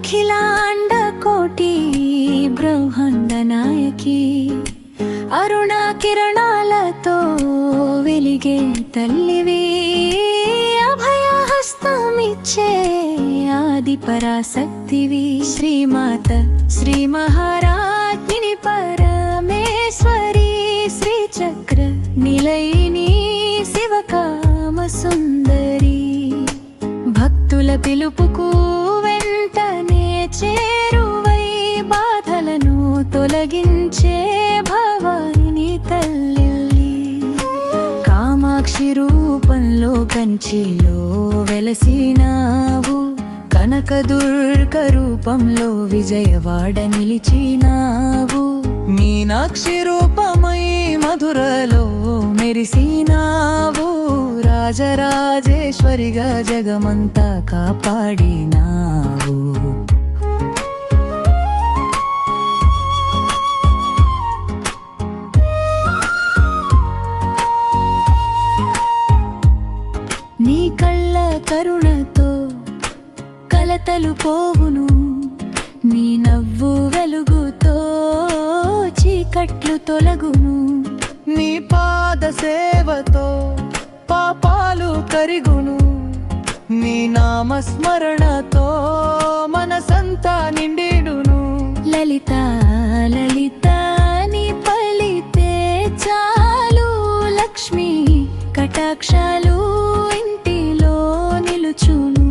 అఖిలాండ కోటి బ్రహ్మాండ నాయకి అరుణ కిరణాలతో వెలిగే తల్లివి అభయహస్తమిచ్చే ఆది పరాశక్తివి శ్రీమాత శ్రీ మహారాజ్ఞిని పరమేశ్వరి శ్రీచక్ర నిలయిని శివకామ సుందరి భక్తుల పిలుపుకు వెంటనే చేరువై బాధలను తొలగించే భవాని తల్లి కామాక్షి రూపంలో కంచిలో వెలసినావు కనకదుర్గ రూపంలో విజయవాడ నిలిచినావు మీనాక్షి రూపమై మధురలో మెరిసినావు రాజరాజేశ్వరిగా జగమంతా కాపాడినావు నీ కళ్ళ కరుణతో కలతలు పోవును నీ నవ్వు వెలుగుతో చీకట్లు తొలగును నీ పాద సేవతో పాపాలు కరిగును నీ నామస్మరణతో మనసంతా నిండిడును లలిత లలిత నీ పలితే చాలు లక్ష్మి కటాక్షాలు ఇంటిలో నిలుచును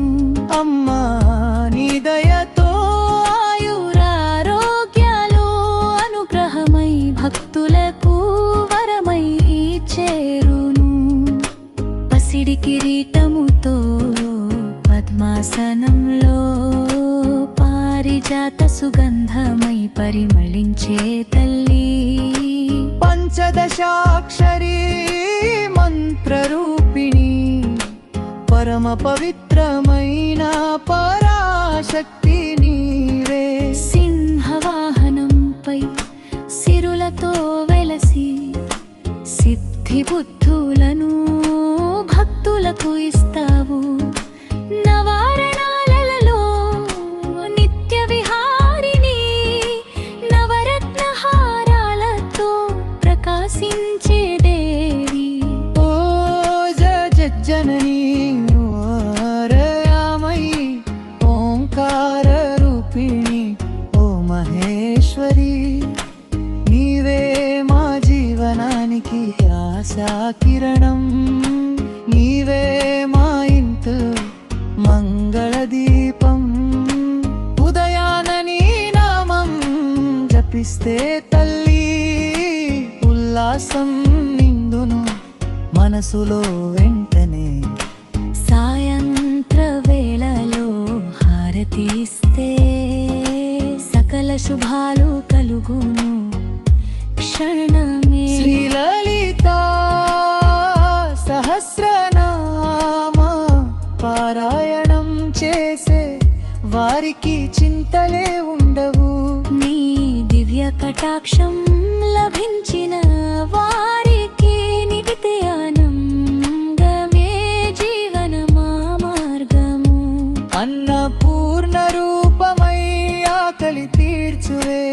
అమ్మా నీ దయతో ఆయురారోగ్యాలు అనుగ్రహమై భక్తులకు వరమై చేరును పసిడి కిరీటముతో పద్మాసనంలో పారిజాత సుగంధమై పరిమళించే తల్లి పంచదశాక్షరీ మంత్రరూపిణి పరమ పవిత్రమైన పరాశక్తి నీవే సింహవాహనంపై సిరులతో వెలసి సిద్ధి బుద్ధులను భక్తులకు ఇస్తావు నవారణాలలో నిత్య విహారిణి నవరత్న హారాలతో ప్రకాశించే దేవి ఓ జనని ఓంకార రూపిణి ఓ మహేశ్వరి నీవే మా జీవనానికి ఆశా కిరణం నీవే మా ఇంటి మంగళ దీపం ఉదయాన నీ నామం జపిస్తే తల్లి ఉల్లాసం నిండును మనసులో వెంటనే సాయంత్ర వేళలో హారతిస్తే సకల శుభాలు కలుగును క్షణమే శ్రీలలిత సహస్రనామ పారాయణం చేసే వారికి చింతలే ఉండవు నీ దివ్య కటాక్షం లభించిన వారికి నిత్య ఆనందమే జీవనమా మార్గము అన్నపూర్ణ రూపమై ఆకలి తీర్చువే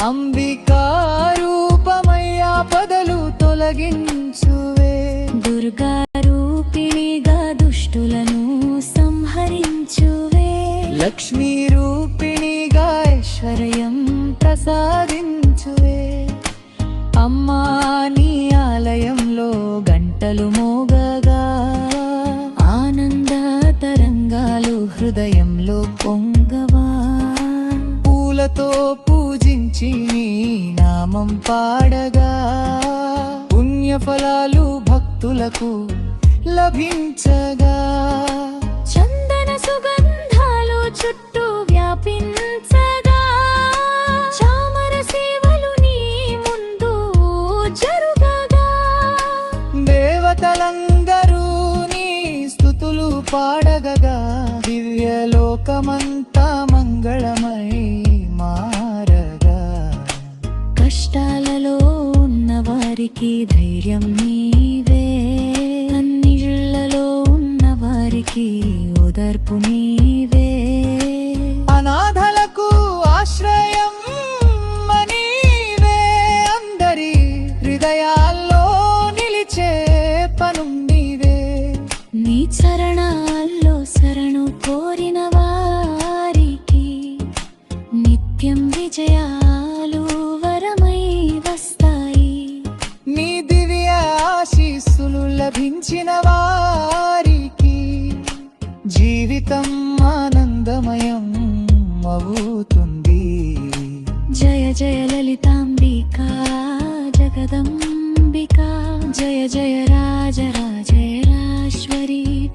అంబికా రూపమై ఆపదలు తొలగించువే దుర్గా రూపిణిగా దుష్టులను సంహరించువే లక్ష్మీ రూపిణిగా ఐశ్వర్యం ప్రసాదించువే అమ్మా నీ ఆలయంలో గంటలు మోగగా ఆనంద తరంగాలు హృదయంలో పొంగవా పూలతో పూజించి నీ నామం పాడగా పుణ్యఫలాలు భక్తులకు లభించగా చందన సుగంధాలు చుట్టూ వ్యాపించగా చామర సేవలు నీ ముందు జరుగగా దేవతలందరూ నీ స్తుతులు పాడగగా దివ్యలోకమంతా మంగళమై మారగా కష్టాలలో ఉన్న వారికి ధైర్యం నీవే అన్నిళ్లలో ఉన్న వారికి ఓదార్పు నీవే అవుతుంది. జయ జయ లలితాంబికా జగదంబికా, జయ జయ రాజరాజేశ్వరి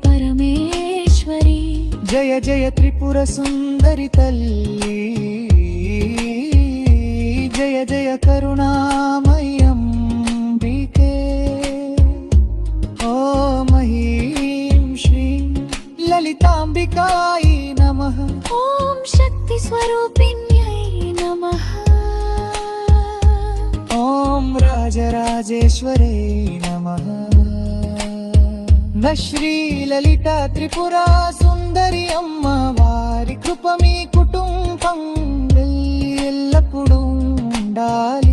పరమేశ్వరి, జయ జయ త్రిపుర సుందరి తల్లి, జయ జయ కరుణామయంబికే. ఓం హ్రీం శ్రీం లలితాంబికాయై నమః. ఓం శక్తి స్వరూపిణ్యై నమః. ఓం రాజరాజేశ్వరే నమః. శ్రీ లలిత త్రిపుర సుందరి అమ్మ వారి కృప మీ కుటుంబం ఎల్లప్పుడూ ఉండాలి.